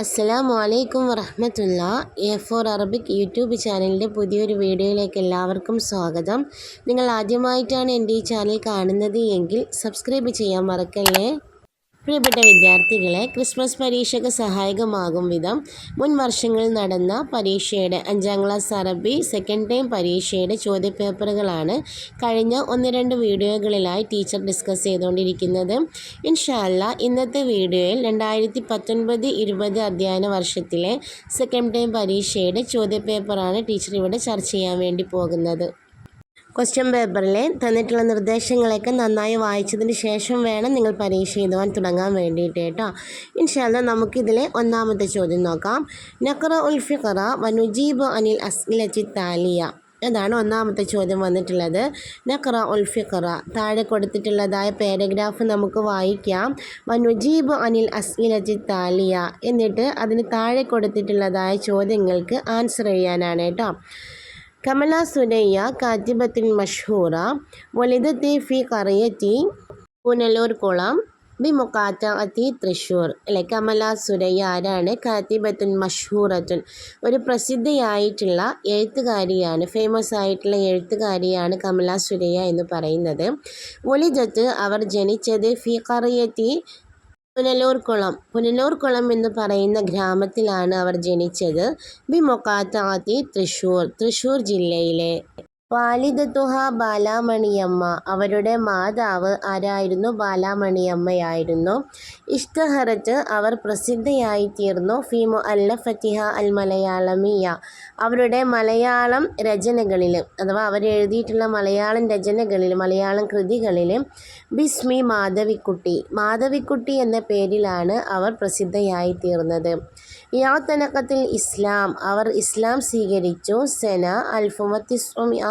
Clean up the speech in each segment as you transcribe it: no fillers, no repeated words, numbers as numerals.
അസ്സലാമു അലൈക്കും വറഹ്മത്തുള്ള A4 Arabic YouTube ചാനലിൻ്റെ പുതിയൊരു വീഡിയോയിലേക്ക് എല്ലാവർക്കും സ്വാഗതം. നിങ്ങൾ ആദ്യമായിട്ടാണ് എൻ്റെ ഈ ചാനൽ കാണുന്നത് എങ്കിൽ സബ്സ്ക്രൈബ് ചെയ്യാൻ മറക്കല്ലേ. പ്രിയപ്പെട്ട വിദ്യാർത്ഥികളെ, ക്രിസ്മസ് പരീക്ഷയ്ക്ക് സഹായകമാകും വിധം മുൻ വർഷങ്ങളിൽ നടന്ന പരീക്ഷയുടെ 5ാം ക്ലാസ് അറബി സെക്കൻഡ് ടൈം പരീക്ഷയുടെ ചോദ്യപേപ്പറുകളാണ് കഴിഞ്ഞ 1-2 വീഡിയോകളിലായി ടീച്ചർ ഡിസ്കസ് ചെയ്തുകൊണ്ടിരിക്കുന്നത്. ഇൻഷാ അല്ലാഹ് ഇന്നത്തെ വീഡിയോയിൽ 2019-20 അധ്യയന വർഷത്തിലെ സെക്കൻഡ് ടൈം പരീക്ഷയുടെ ചോദ്യപേപ്പറാണ് ടീച്ചർ ഇവിടെ ചർച്ച ചെയ്യാൻ വേണ്ടി പോകുന്നത്. ക്വസ്റ്റ്യൻ പേപ്പറിലെ തന്നിട്ടുള്ള നിർദ്ദേശങ്ങളൊക്കെ നന്നായി വായിച്ചതിന് ശേഷം വേണം നിങ്ങൾ പരീക്ഷ എഴുതുവാൻ തുടങ്ങാൻ വേണ്ടിയിട്ട് കേട്ടോ. ഇൻഷാ അല്ലാഹ് നമുക്കിതിലെ ഒന്നാമത്തെ ചോദ്യം നോക്കാം. നഖറ ഉൽ ഫിഖറ വനുജീബ് അനിൽ അസ്ഇലത്തി താലിയ. അതാണ് ഒന്നാമത്തെ ചോദ്യം വന്നിട്ടുള്ളത്. നഖറ ഉൽ ഫിഖറ, താഴെ കൊടുത്തിട്ടുള്ളതായ പാരഗ്രാഫ് നമുക്ക് വായിക്കാം. വനുജീബ് അനിൽ അസ്ഇലത്തി താലിയ, എന്നിട്ട് അതിന് താഴെ കൊടുത്തിട്ടുള്ളതായ ചോദ്യങ്ങൾക്ക് ആൻസർ ചെയ്യാനാണ് കേട്ടോ. കമല സുരയ്യ കാത്തിബത്തിൻ മഷ്ഹൂറ വലിദത്തി ഫി ഖറിയത്തി പുനലൂർ കുളം ബി മുഖാത്തഅത്തി തൃശ്ശൂർ. അല്ലെ, കമല സുരയ്യ ആരാണ്? കാത്തിബത്തുൻ മഷ്ഹൂറത്തുൻ, ഒരു പ്രസിദ്ധയായിട്ടുള്ള എഴുത്തുകാരിയാണ്, ഫേമസ് ആയിട്ടുള്ള എഴുത്തുകാരിയാണ് കമല സുരയ്യ എന്ന് പറയുന്നത്. വലിദത്ത്, അവർ ജനിച്ചത് ഫി ഖറിയത്തി പുനലൂർ കുളം എന്ന് പറയുന്ന ഗ്രാമത്തിലാണ് അവർ ജനിച്ചത്. ബി മൊക്കാത്താത്തി തൃശ്ശൂർ ജില്ലയിലെ. വാലിദത്തുഹ ബാലാമണിയമ്മ, അവരുടെ മാതാവ് ആരായിരുന്നു? ബാലാമണിയമ്മയായിരുന്നു. ഇഷ്തഹറത്ത്, അവർ പ്രസിദ്ധയായിത്തീർന്നു. ഫി മുഅല്ലഫത്തിഹ അൽ മലയാളമിയ, അവരുടെ മലയാളം രചനകളിൽ, അഥവാ അവരെഴുതിയിട്ടുള്ള മലയാളം രചനകളിൽ, മലയാളം കൃതികളിൽ. ബിസ്മി മാധവിക്കുട്ടി എന്ന പേരിലാണ് അവർ പ്രസിദ്ധയായിത്തീർന്നത്. യാതനഖത്തിൽ ഇസ്ലാം, അവർ ഇസ്ലാം സ്വീകരിച്ചു. സെന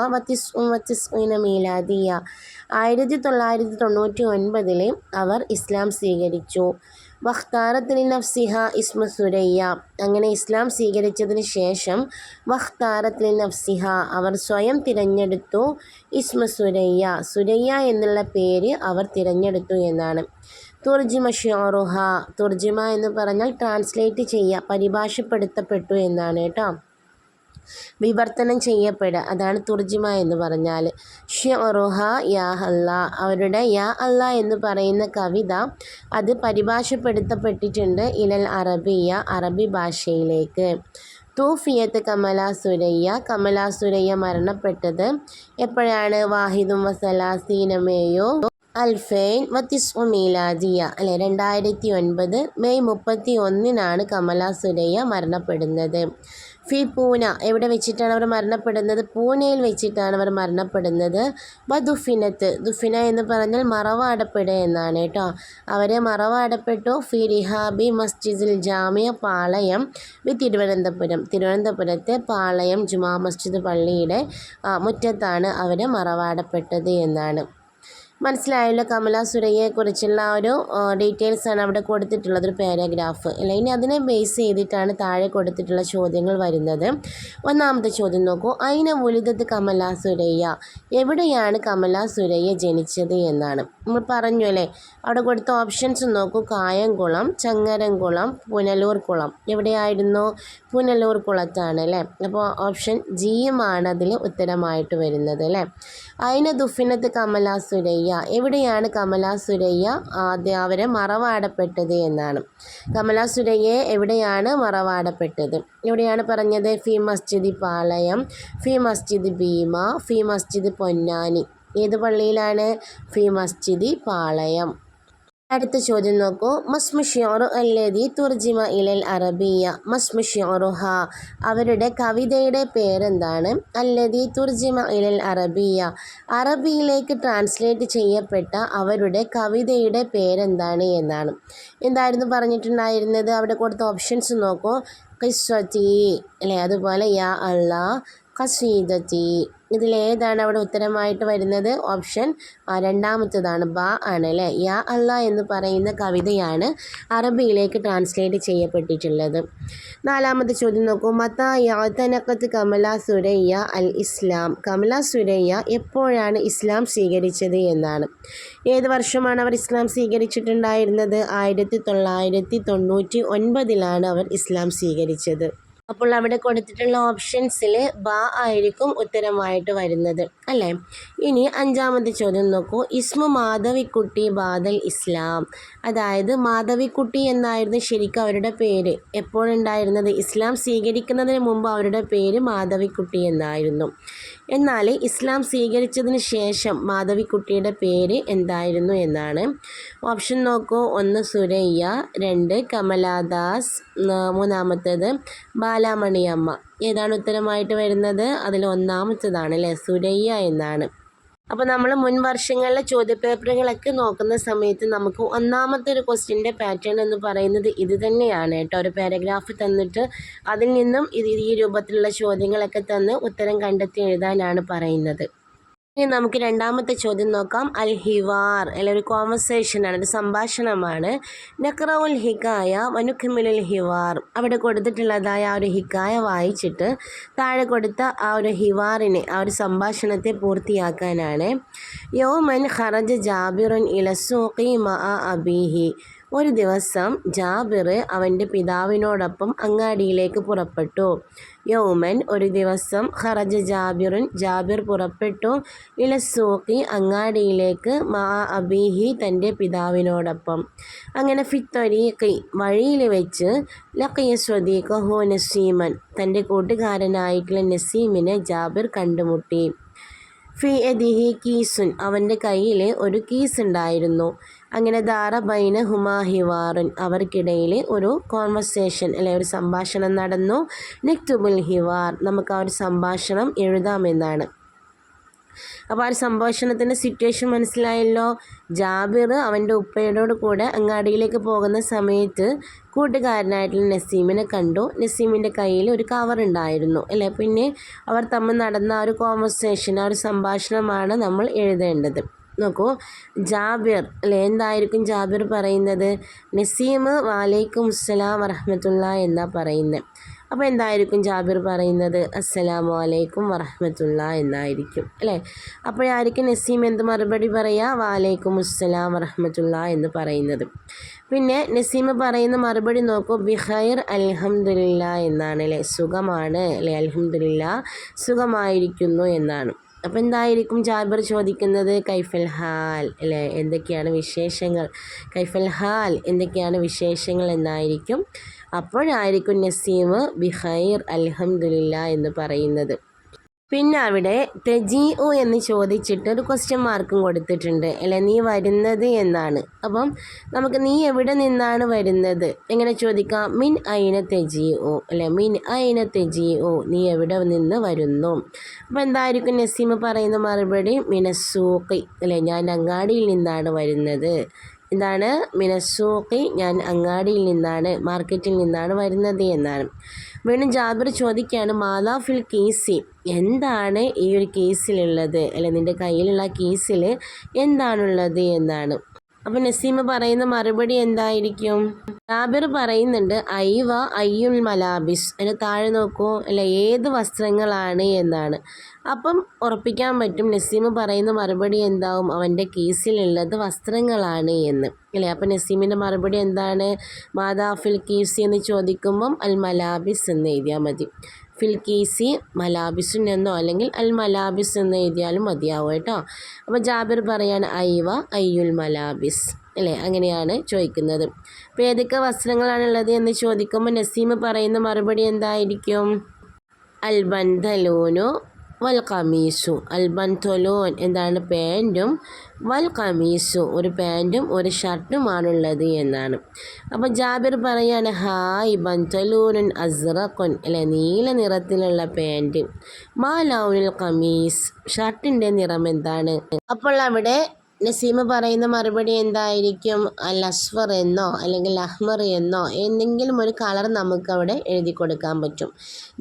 1999 മീലാദിയ, 1999 അവർ ഇസ്ലാം സ്വീകരിച്ചു. വഖ്താറത്ത് ലിനഫ്സിഹ ഇസ്മ സുരയ്യ, അങ്ങനെ ഇസ്ലാം സ്വീകരിച്ചതിന് ശേഷം വഖ്താറത്ത് ലിനഫ്സിഹ, അവർ സ്വയം തിരഞ്ഞെടുത്തു. ഇസ്മ സുരയ്യ എന്നുള്ള പേര് അവർ തിരഞ്ഞെടുത്തു എന്നാണ്. തുർജിമ ഷിഅറുഹ, തുർജിമ എന്ന് പറഞ്ഞാൽ ട്രാൻസ്ലേറ്റ് ചെയ്യുക, പരിഭാഷപ്പെടുത്തപ്പെട്ടു എന്നാണ് കേട്ടോ. വിവർത്തനം ചെയ്യപ്പെടുക, അതാണ് തുർജിമ എന്ന് പറഞ്ഞാൽ. ഷിഅറുഹ യാ അല്ലാ, അവരുടെ യാ അല്ലാ എന്ന് പറയുന്ന കവിത അത് പരിഭാഷപ്പെടുത്തപ്പെട്ടിട്ടുണ്ട് ഇലൽ അറബിയ, അറബി ഭാഷയിലേക്ക്. തൂഫിയത്ത് കമല സുരയ്യ മരണപ്പെട്ടത് എപ്പോഴാണ്? വാഹിദും വസലാസീനമേയോ അൽഫൈൻ വത്തിസ്ഉ മീലാദിയ, അല്ലെ, 2009 മെയ് 31 കമല സുരയ്യ മരണപ്പെടുന്നത്. ഫി പൂന, എവിടെ വെച്ചിട്ടാണ് അവർ മരണപ്പെടുന്നത്? പൂനെയിൽ വെച്ചിട്ടാണ് അവർ മരണപ്പെടുന്നത്. ദുഫിന എന്ന് പറഞ്ഞാൽ മറവാടപ്പെടുക എന്നാണ് കേട്ടോ. അവരെ മറവാടപ്പെട്ടു. ഫി റിഹാബി മസ്ജിദിൽ ജാമിയ പാളയം ബി തിരുവനന്തപുരത്തെ പാളയം ജുമാ മസ്ജിദ് പള്ളിയുടെ മുറ്റത്താണ് അവരെ മറവാടപ്പെട്ടത് എന്നാണ്. മനസ്സിലായല്ലോ കമല സുരയ്യയെക്കുറിച്ചുള്ള ഒരു ഡീറ്റെയിൽസാണ് അവിടെ കൊടുത്തിട്ടുള്ളത്, ഒരു പാരഗ്രാഫ് അല്ല. ഇനി അതിനെ ബേസ് ചെയ്തിട്ടാണ് താഴെ കൊടുത്തിട്ടുള്ള ചോദ്യങ്ങൾ വരുന്നത്. ഒന്നാമത്തെ ചോദ്യം നോക്കൂ. അയിന വുലിദത്ത് കമല സുരയ്യ, എവിടെയാണ് കമല സുരയ്യ ജനിച്ചത് എന്നാണ്. നമ്മൾ പറഞ്ഞു അല്ലേ, അവിടെ കൊടുത്ത ഓപ്ഷൻസ് നോക്കൂ. കായംകുളം, ചങ്ങരംകുളം, പുനലൂർ കുളം. എവിടെയായിരുന്നു? പുനലൂർ കുളത്താണ് അല്ലേ. അപ്പോൾ ഓപ്ഷൻ ജിയുമാണ് അതിൽ ഉത്തരമായിട്ട് വരുന്നത് അല്ലേ. അയിന ദുഫിനത്ത് കമല സുരയ്യ, എവിടെയാണ് കമല സുരയ്യ അവരെ മറവാടപ്പെട്ടത് എന്നാണ്. കമല സുരയ്യയെ എവിടെയാണ് മറവാടപ്പെട്ടത്? എവിടെയാണ് പറഞ്ഞത്? ഫി മസ്ജിദ് പാളയം, ഫി മസ്ജിദ് ഭീമ, ഫി മസ്ജിദ് പൊന്നാനി. ഏത് പള്ളിയിലാണ്? ഫി മസ്ജിദ് പാളയം. അടുത്ത ചോദ്യം നോക്കൂ. മസ്മു ഷിഅറു അല്ലദി തുർജിമ ഇലൽ അറബിയ. മസ്മു ഷിഅറുഹ, അവരുടെ കവിതയുടെ പേരെന്താണ്? അല്ലദി തുർജിമ ഇലൽ അറബിയ, അറബിയിലേക്ക് ട്രാൻസ്ലേറ്റ് ചെയ്യപ്പെട്ട അവരുടെ കവിതയുടെ പേരെന്താണ് എന്നാണ്. എന്തായിരുന്നു പറഞ്ഞിട്ടുണ്ടായിരുന്നത്? അവിടെ കൊടുത്ത ഓപ്ഷൻസ് നോക്കൂ. ഖിസ്വതി, അല്ലേ, അതുപോലെ യാ അല്ലാ, ഖസീദത്തി. ഇതിലേതാണ് അവിടെ ഉത്തരമായിട്ട് വരുന്നത്? ഓപ്ഷൻ രണ്ടാമത്തേതാണ്, ബ ആണ് അല്ലേ. യാ അല്ലാ എന്ന് പറയുന്ന കവിതയാണ് അറബിയിലേക്ക് ട്രാൻസ്ലേറ്റ് ചെയ്യപ്പെട്ടിട്ടുള്ളത്. നാലാമത്തെ ചോദ്യം നോക്കൂ. മതാ യഅ്തനഖത് കമല സുരയ്യ അൽ ഇസ്ലാം. കമല സുരയ്യ എപ്പോഴാണ് ഇസ്ലാം സ്വീകരിച്ചത് എന്നാണ്. ഏത് വർഷമാണ് അവർ ഇസ്ലാം സ്വീകരിച്ചിട്ടുണ്ടായിരുന്നത്? 1999 അവർ ഇസ്ലാം സ്വീകരിച്ചത്. അപ്പോൾ അവിടെ കൊടുത്തിട്ടുള്ള ഓപ്ഷൻസിൽ ബ ആയിരിക്കും ഉത്തരമായിട്ട് വരുന്നത് അല്ലേ. ഇനി അഞ്ചാമത്തെ ചോദ്യം നോക്കൂ. ഇസ്മു മാധവിക്കുട്ടി ബാദൽ ഇസ്ലാം. അതായത് മാധവിക്കുട്ടി എന്നായിരുന്നു ശരിക്കും അവരുടെ പേര്. എപ്പോഴുണ്ടായിരുന്നത്? ഇസ്ലാം സ്വീകരിക്കുന്നതിന് മുമ്പ് അവരുടെ പേര് മാധവിക്കുട്ടി എന്നായിരുന്നു. എന്നാൽ ഇസ്ലാം സ്വീകരിച്ചതിന് ശേഷം മാധവിക്കുട്ടിയുടെ പേര് എന്തായിരുന്നു എന്നാണ്. ഓപ്ഷൻ നോക്കൂ. 1 സുരയ്യ, 2 കമലാദാസ്, മൂന്നാമത്തേത് ബാലാമണിയമ്മ. ഏതാണ് ഉത്തരമായിട്ട് വരുന്നത്? അതിൽ ഒന്നാമത്തേതാണ് അല്ലേ, സുരയ്യ എന്നാണ്. അപ്പോൾ നമ്മൾ മുൻ വർഷങ്ങളിലെ ചോദ്യപേപ്പറുകളൊക്കെ നോക്കുന്ന സമയത്ത് നമുക്ക് ഒന്നാമത്തെ ഒരു ക്വസ്റ്റ്യൻ്റെ പാറ്റേൺ എന്ന് പറയുന്നത് ഇത് തന്നെയാണ് കേട്ടോ. ഒരു പാരഗ്രാഫ് തന്നിട്ട് അതിൽ നിന്നും ഈ രൂപത്തിലുള്ള ചോദ്യങ്ങളൊക്കെ തന്ന് ഉത്തരം കണ്ടെത്തി എഴുതാനാണ് പറയുന്നത്. ഇനി നമുക്ക് രണ്ടാമത്തെ ചോദ്യം നോക്കാം. അൽ ഹിവാർ അല്ലെ, ഒരു കോൺവെർസേഷനാണ്, ഒരു സംഭാഷണമാണ്. നഖ്റഉൽ ഹിക്കായ വനുഖ്മിലുൽ ഹിവാർ. അവിടെ കൊടുത്തിട്ടുള്ളതായ ആ ഒരു ഹിക്കായ വായിച്ചിട്ട് താഴെ കൊടുത്ത ആ ഒരു ഹിവാറിനെ, ആ ഒരു സംഭാഷണത്തെ പൂർത്തിയാക്കാനാണ്. യൗമൻ ഖറജ ജാബിറുൻ ഇലസ്സൂഖി മഅ അബീഹി. ഒരു ദിവസം ജാബിർ അവൻ്റെ പിതാവിനോടൊപ്പം അങ്ങാടിയിലേക്ക് പുറപ്പെട്ടു. യൗമൻ ഒരു ദിവസം, ഖറജ ജാബിറുൻ ജാബിർ പുറപ്പെട്ടു, ഇലസ്സൂഖി അങ്ങാടിയിലേക്ക്, മഅ അബീഹി തൻ്റെ പിതാവിനോടൊപ്പം. അങ്ങനെ ഫിത്തൊരീഖി വഴിയിൽ വെച്ച്, ലഖിയ സ്വദീഖഹു നസീമൻ തൻ്റെ കൂട്ടുകാരനായിട്ടുള്ള നസീമിനെ ജാബിർ കണ്ടുമുട്ടി. ഫി യദിഹി കീസുൻ അവൻ്റെ കയ്യിൽ ഒരു കീസ് ഉണ്ടായിരുന്നു. അങ്ങനെ ദാറ ബൈന ഹുമാ ഹിവാറുൻ അവർക്കിടയിൽ ഒരു കോൺവെർസേഷൻ അല്ലെ, ഒരു സംഭാഷണം നടന്നു. നിക്തുബുൽ ഹിവാർ നമുക്ക് ആ ഒരു സംഭാഷണം എഴുതാമെന്നാണ്. അപ്പോൾ ആ ഒരു സംഭാഷണത്തിൻ്റെ സിറ്റുവേഷൻ മനസ്സിലായല്ലോ. ജാബിർ അവൻ്റെ ഉപ്പയോട് കൂടെ അങ്ങാടിയിലേക്ക് പോകുന്ന സമയത്ത് കൂട്ടുകാരനായിട്ടുള്ള നസീമിനെ കണ്ടു. നസീമിൻ്റെ കയ്യിൽ ഒരു കവർ ഉണ്ടായിരുന്നു അല്ലേ. പിന്നെ അവർ തമ്മിൽ നടന്ന ആ ഒരു കോൺവെർസേഷൻ, ആ ഒരു സംഭാഷണമാണ് നമ്മൾ എഴുതേണ്ടത്. നോക്കൂ, ജാബിർ അല്ലേ, എന്തായിരിക്കും ജാബിർ പറയുന്നത്? നസീം വലൈക്കും അസ്സലാം വറഹ്മത്തുള്ളാ എന്നാ പറയുന്നത്. അപ്പോൾ എന്തായിരിക്കും ജാബിർ പറയുന്നത്? അസ്സലാമു അലൈക്കും വറഹ്മത്തുള്ളാ എന്നായിരിക്കും അല്ലേ. അപ്പോഴായിരിക്കും നസീം എന്ത് മറുപടി പറയുക? വലൈക്കും അസ്സലാം വറഹ്മത്തുള്ളാ എന്ന് പറയുന്നത്. പിന്നെ നസീം പറയുന്ന മറുപടി നോക്കൂ, ബിഖൈർ അൽഹംദുലില്ലാ എന്നാണ് അല്ലേ. സുഖമാണ് അല്ലേ, അൽഹംദുലില്ലാ സുഖമായിരിക്കുന്നു എന്നാണ്. അപ്പോൾ എന്തായിരിക്കും ജാബിർ ചോദിക്കുന്നത്? കൈഫൽ ഹാൽ അല്ലേ, എന്തൊക്കെയാണ് വിശേഷങ്ങൾ? കൈഫൽ ഹാൽ എന്തൊക്കെയാണ് വിശേഷങ്ങൾ എന്നായിരിക്കും. അപ്പോഴായിരിക്കും നസീം ബിഖൈർ അൽഹംദുലില്ലാ എന്ന് പറയുന്നത്. പിന്നെ അവിടെ തെജീഉ എന്ന് ചോദിച്ചിട്ട് ഒരു ക്വസ്റ്റ്യൻ മാർക്കും കൊടുത്തിട്ടുണ്ട് അല്ലേ. നീ വരുന്നത് എന്നാണ്. അപ്പം നമുക്ക് നീ എവിടെ നിന്നാണ് വരുന്നത് എങ്ങനെ ചോദിക്കാം? മിൻ ഐന തെജീഉ അല്ലേ, മിൻ ഐന തെജീഉ നീ എവിടെ നിന്ന് വരുന്നു. അപ്പോൾ എന്തായിരിക്കും നസീം പറയുന്ന മറുപടി? മിനസ്സൂഖി അല്ലേ, ഞാൻ അങ്ങാടിയിൽ നിന്നാണ് വരുന്നത്. എന്താണ്? മിനസ്സൂഖി ഞാൻ അങ്ങാടിയിൽ നിന്നാണ്, മാർക്കറ്റിൽ നിന്നാണ് വരുന്നത് എന്നാണ്. വീണ്ടും ജാബിർ ചോദിക്കുകയാണ്, മാലാ ഫിൽ കീസി എന്താണ് ഈ ഒരു കേസിലുള്ളത് അല്ലെ, നിൻ്റെ കയ്യിലുള്ള കേസിൽ എന്താണുള്ളത് എന്നാണ്. അപ്പോൾ നസീം പറയുന്ന മറുപടി എന്തായിരിക്കും? ജാബിർ പറയുന്നുണ്ട് ഐവ അയ്യുൽ മലാബിസ്. അതിന് താഴെ നോക്കൂ അല്ലെ, ഏത് വസ്ത്രങ്ങളാണ് എന്നാണ്. അപ്പം ഉറപ്പിക്കാൻ പറ്റും നസീം പറയുന്ന മറുപടി എന്താവും? അവൻ്റെ കേസിലുള്ളത് വസ്ത്രങ്ങളാണ് എന്ന് അല്ലേ. അപ്പം നസീമിൻ്റെ മറുപടി എന്താണ്? മാതാ ഫിൽ കീസി എന്ന് ചോദിക്കുമ്പം അൽ മലാബിസ് എന്ന് എഴുതിയാൽ മതി. ഫിൽ കീസി മലാബിസുൻ എന്നോ അല്ലെങ്കിൽ അൽ മലാബിസ് എന്ന് എഴുതിയാലും മതിയാവും കേട്ടോ. അപ്പോൾ ജാബിർ പറയാണ് ഐവ അയ്യുൽ മലാബിസ് അല്ലേ, അങ്ങനെയാണ് ചോദിക്കുന്നത്. അപ്പോൾ ഏതൊക്കെ വസ്ത്രങ്ങളാണുള്ളത് എന്ന് ചോദിക്കുമ്പോൾ നസീം പറയുന്ന മറുപടി എന്തായിരിക്കും? അൽ ബന്തലൂനു വൽ ഖമീസു. അൽ ബന്തലോൻ എന്താണ്? പാൻറ്റും, വൽ ഖമീസു ഒരു പാൻറ്റും ഒരു ഷർട്ടുമാണുള്ളത് എന്നാണ്. അപ്പോൾ ജാബിർ പറയാണ് ഹായ് ബന്തലൂനുൻ അസ്റഖുൻ അല്ലെ, നീല നിറത്തിലുള്ള പാൻറ്റ്. മാ ലൗനുൽ ഖമീസ് ഷർട്ടിൻ്റെ നിറം എന്താണ്? അപ്പോൾ അവിടെ നസീമ പറയുന്ന മറുപടി എന്തായിരിക്കും? അൽ അസ്വർ എന്നോ അല്ലെങ്കിൽ അഹ്മർ എന്നോ എന്തെങ്കിലും ഒരു കളർ നമുക്കവിടെ എഴുതി കൊടുക്കാൻ പറ്റും.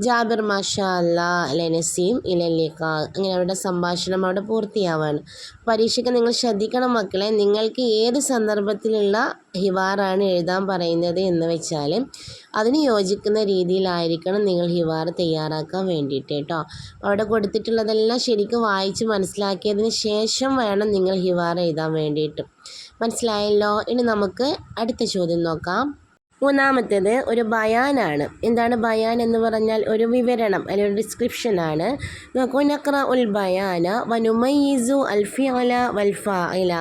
ജാബിർ മാഷാ അല്ലാ അല്ലെ നസീം ഇലല്ലിക്ക. അങ്ങനെ അവരുടെ സംഭാഷണം അവിടെ പൂർത്തിയാവാണ്. പരീക്ഷയ്ക്ക് നിങ്ങൾ ശ്രദ്ധിക്കണം മക്കളെ, നിങ്ങൾക്ക് ഏത് സന്ദർഭത്തിലുള്ള ഹിവാറാണ് എഴുതാൻ പറയുന്നത് എന്ന് വെച്ചാൽ അതിന് യോജിക്കുന്ന രീതിയിലായിരിക്കണം നിങ്ങൾ ഹിവാർ തയ്യാറാക്കാൻ വേണ്ടിയിട്ട് കേട്ടോ. അവിടെ കൊടുത്തിട്ടുള്ളതെല്ലാം ശരിക്കും വായിച്ച് മനസ്സിലാക്കിയതിന് ശേഷം വേണം നിങ്ങൾ ഹിവാർ എഴുതാൻ വേണ്ടിയിട്ട്. മനസ്സിലായല്ലോ? ഇനി നമുക്ക് അടുത്ത ചോദ്യം നോക്കാം. മൂന്നാമത്തേത് ഒരു ബയാനാണ്. എന്താണ് ബയാൻ എന്ന് പറഞ്ഞാൽ? ഒരു വിവരണം അല്ലെങ്കിൽ ഒരു ഡിസ്ക്രിപ്ഷനാണ്. നോക്കൂ, നഖ്റ ഉൽ ബയാന വനുമയ്യിസു അൽ ഫിഅല വൽ ഫാഇല.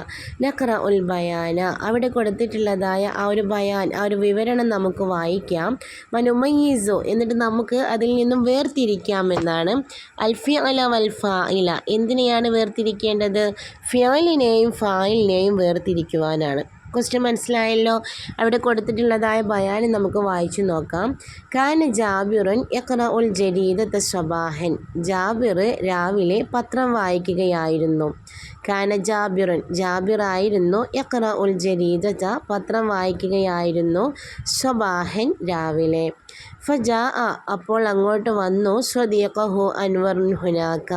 നഖ്റ ഉൽ ബയാന, അവിടെ കൊടുത്തിട്ടുള്ളതായ ആ ഒരു ബയാൻ, ആ ഒരു വിവരണം നമുക്ക് വായിക്കാം. വനുമയ്യിസു, എന്നിട്ട് നമുക്ക് അതിൽ നിന്നും വേർതിരിക്കാം എന്നാണ്. അൽ ഫിഅല വൽ ഫാഇല, എന്തിനെയാണ് വേർതിരിക്കേണ്ടത്? ഫിഅലിനെയും ഫായിലിനെയും വേർതിരിക്കുവാനാണ്. ക്വസ്റ്റ്യൻ മനസ്സിലായല്ലോ? അവിടെ കൊടുത്തിട്ടുള്ളതായ ബയാൻ നമുക്ക് വായിച്ചു നോക്കാം. കാന ജാബിറുൻ യഖ്റഉൽ ജരീദത സ്വബാഹൻ. ജാബിർ രാവിലെ പത്രം വായിക്കുകയായിരുന്നു. കാന ജാബിറുൻ, ജാബിറായിരുന്നു. യഖ്റഉൽ ജരീദത, പത്രം വായിക്കുകയായിരുന്നു. സ്വബാഹൻ, രാവിലെ. ഫജാ, അപ്പോൾ അങ്ങോട്ട് വന്നു. സ്വദീഖഹു അൻവറുൻ ഹുനാക,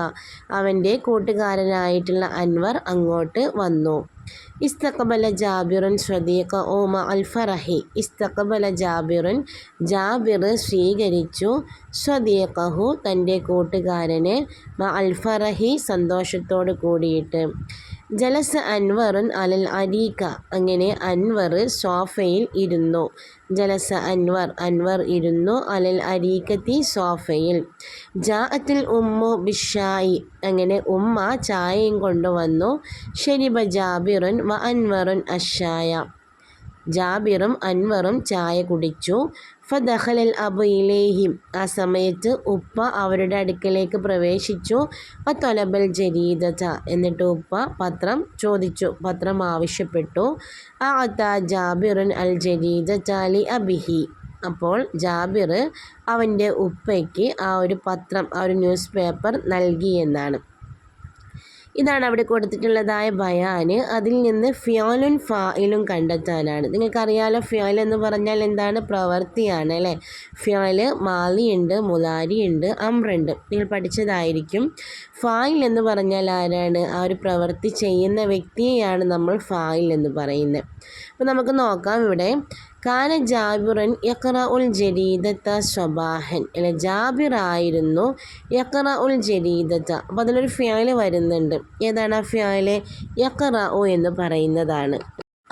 അവൻ്റെ കൂട്ടുകാരനായിട്ടുള്ള അൻവർ അങ്ങോട്ട് വന്നു. ഇസ്തഖബല ജാബിറുൻ സ്വദീഖഹു മഅൽ ഫറഹി. ഇസ്തഖബല ജാബിറുൻ, ജാബിർ സ്വീകരിച്ചു. സ്വദീഖഹു, തൻ്റെ കൂട്ടുകാരനെ. മഅൽ ഫറഹി, സന്തോഷത്തോട് കൂടിയിട്ട്. ജലസ അൻവറുൻ അലൽ അരീക്ക, അങ്ങനെ അൻവർ സോഫയിൽ ഇരുന്നു. ജലസ അൻവർ, അൻവർ ഇരുന്നു. അലൽ അരീക്കത്തി, സോഫയിൽ. ജാഅത്തിൽ ഉമ്മു ബിഷായി, അങ്ങനെ ഉമ്മ ചായയും കൊണ്ടുവന്നു. ഷരിബ ജാബിറുൻ വ അൻവറുൻ അഷായ, ജാബിറും അൻവറും ചായ കുടിച്ചു. ഫദഖലൽ അബു ഇലൈഹിം, ആ സമയത്ത് ഉപ്പ അവരുടെ അടുക്കലേക്ക് പ്രവേശിച്ചു. വതൊലബൽ ജരീദത, എന്നിട്ട് ഉപ്പ പത്രം ചോദിച്ചു, പത്രം ആവശ്യപ്പെട്ടു. അഅത ജാബിറുൻ അൽ ജരീദത ലി അബിഹി, അപ്പോൾ ജാബിർ അവൻ്റെ ഉപ്പയ്ക്ക് ആ ഒരു പത്രം, ആ ഒരു ന്യൂസ് പേപ്പർ നൽകി എന്നാണ്. ഇതാണ് അവിടെ കൊടുത്തിട്ടുള്ളതായ ബയാന്. അതിൽ നിന്ന് ഫിയോലും ഫായിലും കണ്ടെത്താനാണ്. നിങ്ങൾക്കറിയാലോ, ഫിയോൽ എന്ന് പറഞ്ഞാൽ എന്താണ്? പ്രവൃത്തിയാണ് അല്ലേ? ഫിയോൽ മാലിയുണ്ട്, മുലാരിയുണ്ട്, അമ്രുണ്ട്, നിങ്ങൾ പഠിച്ചതായിരിക്കും. ഫായിൽ എന്ന് പറഞ്ഞാൽ ആരാണ്? ആ ഒരു പ്രവൃത്തി ചെയ്യുന്ന വ്യക്തിയെയാണ് നമ്മൾ ഫായിൽ എന്ന് പറയുന്നത്. അപ്പോൾ നമുക്ക് നോക്കാം. ഇവിടെ കാന ജാബിറുൻ യഖ്റഉൽ ജരീദത സ്വബാഹൻ, അല്ലെ? ജാബിറായിരുന്നു യഖ്റഉൽ ജരീദത. അപ്പോൾ അതിലൊരു ഫിഅൽ വരുന്നുണ്ട്. ഏതാണ് ആ ഫിഅൽ? യഖ്റഉ എന്ന് പറയുന്നതാണ്.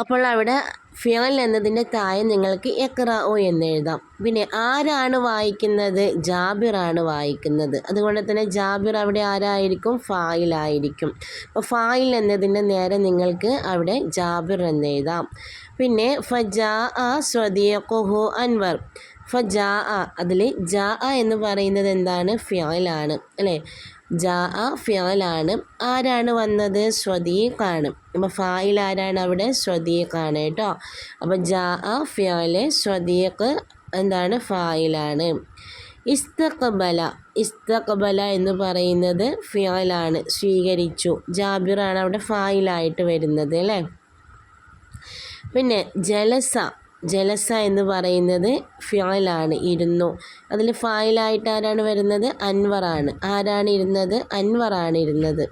അപ്പോൾ അവിടെ ഫിഅൽ എന്നതിൻ്റെ താഴെ നിങ്ങൾക്ക് യഖ്റഉ എന്ന് എഴുതാം. പിന്നെ ആരാണ് വായിക്കുന്നത്? ജാബിറാണ് വായിക്കുന്നത്. അതുകൊണ്ട് തന്നെ ജാബിർ അവിടെ ആരായിരിക്കും? ഫായിലായിരിക്കും. അപ്പോൾ ഫായിൽ എന്നതിൻ്റെ നേരെ നിങ്ങൾക്ക് അവിടെ ജാബിർ എന്ന് എഴുതാം. പിന്നെ ഫജാ സ്വദീഖുഹു അൻവർ. ഫജാ, അതിൽ ജാ എന്ന് പറയുന്നത് എന്താണ്? ഫിഅലാണ് അല്ലേ? ജാ ഫിഅലാണ്. ആരാണ് വന്നത്? സ്വദീഖാണ്. അപ്പോൾ ഫായിൽ ആരാണ് അവിടെ? സ്വദീഖാണ് കേട്ടോ. അപ്പോൾ ജാ ഫിഅല്, സ്വദീഖ് എന്താണ്? ഫായിലാണ്. ഇസ്തഖബല, ഇസ്തഖബല എന്ന് പറയുന്നത് ഫിഅലാണ്, സ്വീകരിച്ചു. ജാബിറാണ് അവിടെ ഫായിലായിട്ട് വരുന്നത് അല്ലേ? പിന്നെ ജലസ, ജലസ എന്ന് പറയുന്നത് ഫിഅലാണ്, ഇരുന്നു. അതിൽ ഫായിലായിട്ട് ആരാണ് വരുന്നത്? അൻവറാണ്. ആരാണ് ഇരുന്നത്? അൻവറാണ് ഇരുന്നത്.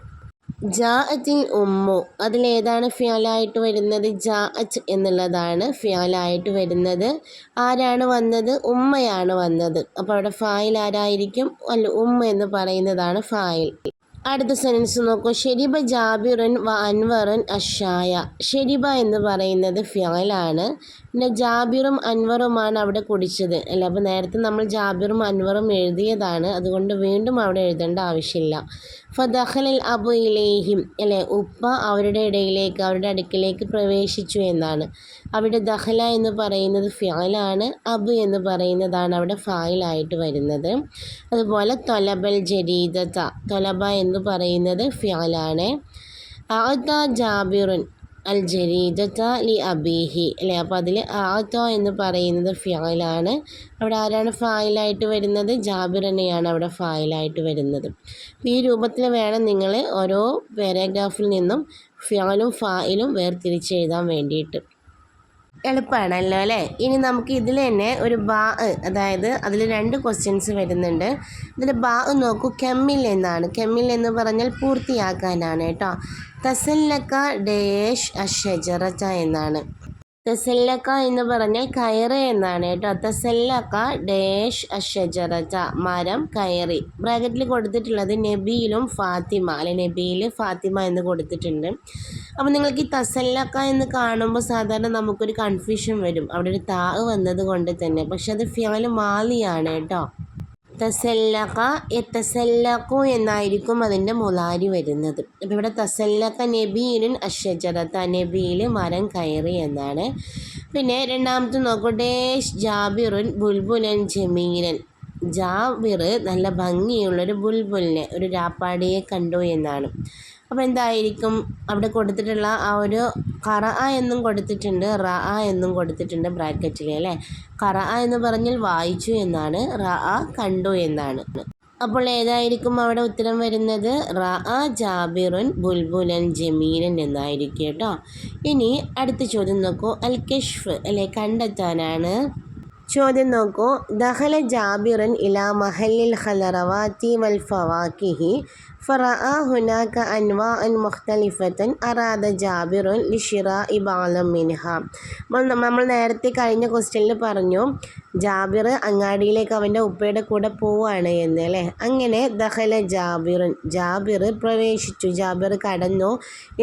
ജാഅത്തിൽ ഉമ്മു, അതിലേതാണ് ഫിഅലായിട്ട് വരുന്നത്? ജാഅത്ത് എന്നുള്ളതാണ് ഫിഅലായിട്ട് വരുന്നത്. ആരാണ് വന്നത്? ഉമ്മയാണ് വന്നത്. അപ്പോൾ അവിടെ ഫായിൽ ആരായിരിക്കും? അല്ല, ഉമ്മ എന്ന് പറയുന്നതാണ് ഫായിൽ. അടുത്ത സെൻറ്റൻസ് നോക്കൂ. ഷെരിബ ജാബിറുൻ വ അൻവറുൻ അഷായ. ഷെരിബ എന്ന് പറയുന്നത് ഫിഅലാണ്. പിന്നെ ജാബിറും അൻവറുമാണ് അവിടെ കുടിച്ചത് അല്ല. അപ്പോൾ നേരത്തെ നമ്മൾ ജാബിറും അൻവറും എഴുതിയതാണ്, അതുകൊണ്ട് വീണ്ടും അവിടെ എഴുതേണ്ട ആവശ്യമില്ല. ഫദഖലൽ അബു ഇലൈഹിം, അല്ലേ? ഉപ്പ അവരുടെ ഇടയിലേക്ക്, അവരുടെ അടുക്കിലേക്ക് പ്രവേശിച്ചു എന്നാണ്. അവിടെ ദഖല എന്ന് പറയുന്നത് ഫിഅലാണ്, അബു എന്ന് പറയുന്നതാണ് അവിടെ ഫായിലായിട്ട് വരുന്നത്. അതുപോലെ തൊലബൽ ജരീദത, തൊലബ എന്ന് പറയുന്നത് ഫിഅലാണ്. അഅത ജാബിറുൻ അൽ ജരീദത ലി അബീഹി, അല്ലേ? അപ്പോൾ അതിൽ അഅത എന്ന് പറയുന്നത് ഫിഅലാണ്. അവിടെ ആരാണ് ഫായിലായിട്ട് വരുന്നത്? ജാബിർ തന്നെയാണ് അവിടെ ഫായിലായിട്ട് വരുന്നത്. ഈ രൂപത്തിൽ വേണം നിങ്ങൾ ഓരോ പാരഗ്രാഫിൽ നിന്നും ഫിഅലും ഫായിലും വേർതിരിച്ച് എഴുതാൻ വേണ്ടിയിട്ട്. എളുപ്പമാണല്ലോ അല്ലേ? ഇനി നമുക്ക് ഇതിൽ തന്നെ ഒരു ബാ, അതായത് അതിൽ 2 ക്വസ്റ്റ്യൻസ് വരുന്നുണ്ട്. ഇതിൽ ബാ നോക്കൂ, കെമ്മിൽ എന്നാണ്. കെമ്മിൽ എന്ന് പറഞ്ഞാൽ പൂർത്തിയാക്കാനാണ് കേട്ടോ. തസല്ലക്ക ഡേഷ് അഷജറത എന്നാണ്. തസല്ലക്ക എന്ന് പറഞ്ഞാൽ കയറ് എന്നാണ് കേട്ടോ. തസല്ലക്ക ഡേഷ് അഷജറത, മരം കയറി. ബ്രാക്കറ്റിൽ കൊടുത്തിട്ടുള്ളത് നബിയിലും ഫാത്തിമ, അല്ലെ നബിയിൽ ഫാത്തിമ എന്ന് കൊടുത്തിട്ടുണ്ട്. അപ്പോൾ നിങ്ങൾക്ക് ഈ തസല്ലക്ക എന്ന് കാണുമ്പോൾ സാധാരണ നമുക്കൊരു കൺഫ്യൂഷൻ വരും, അവിടെ ഒരു താ വന്നത് കൊണ്ട് തന്നെ. പക്ഷെ അത് ഫിഅൽ മാലിയാണ് കേട്ടോ. തസല്ലഖ യതസല്ലഖു എന്നായിരിക്കും അതിൻ്റെ മുലാരി വരുന്നത്. അപ്പോൾ ഇവിടെ തസല്ലഖ നബീലുൻ അഷ്ജറത, നബിയിൽ മരം കയറി എന്നാണ്. പിന്നെ രണ്ടാമത്തെ നോക്കൂ, ഡേഷ് ജാബിറുൻ ബുൽബുലൻ ജമീലൻ. ജാബിർ നല്ല ഭംഗിയുള്ളൊരു ബുൽബുലിനെ, ഒരു രാപ്പാടിയെ കണ്ടു എന്നാണ്. അപ്പോൾ എന്തായിരിക്കും അവിടെ കൊടുത്തിട്ടുള്ള ആ ഒരു ഖറഅ എന്നും കൊടുത്തിട്ടുണ്ട്, റഅ എന്നും കൊടുത്തിട്ടുണ്ട് ബ്രാക്കറ്റിൽ അല്ലേ. ഖറഅ എന്ന് പറഞ്ഞാൽ വായിച്ചു എന്നാണ്, റഅ കണ്ടു എന്നാണ്. അപ്പോൾ ഏതായിരിക്കും അവിടെ ഉത്തരം വരുന്നത്? റഅ ജാബിറുൻ ബുൽബുലൻ ജമീലൻ എന്നായിരിക്കും കേട്ടോ. ഇനി അടുത്ത ചോദ്യം നോക്കൂ, അൽ കശ്ഫ് അല്ലെ, കണ്ടെത്താനാണ്. ചോദ്യം നോക്കൂ, ദഖല ജാബിറുൻ ഇലാ മഹല്ലിൽ ഖലറവാതി വൽ ഫവാക്കിഹി ഫറഅ ഹുനാക അൻവാഅൻ മുഖ്തലിഫത്തൻ അറാദ ജാബിറുൻ ലിഷിറാഇ ബഅദൻ മിൻഹ. നമ്മൾ നേരത്തെ കഴിഞ്ഞ ക്വസ്റ്റ്യനിൽ പറഞ്ഞു ജാബിർ അങ്ങാടിയിലേക്ക് അവൻ്റെ ഉപ്പയുടെ കൂടെ പോവാണ് എന്ന് അല്ലേ. അങ്ങനെ ദഖല ജാബിറുൻ, ജാബിർ പ്രവേശിച്ചു, ജാബിർ കടന്നു.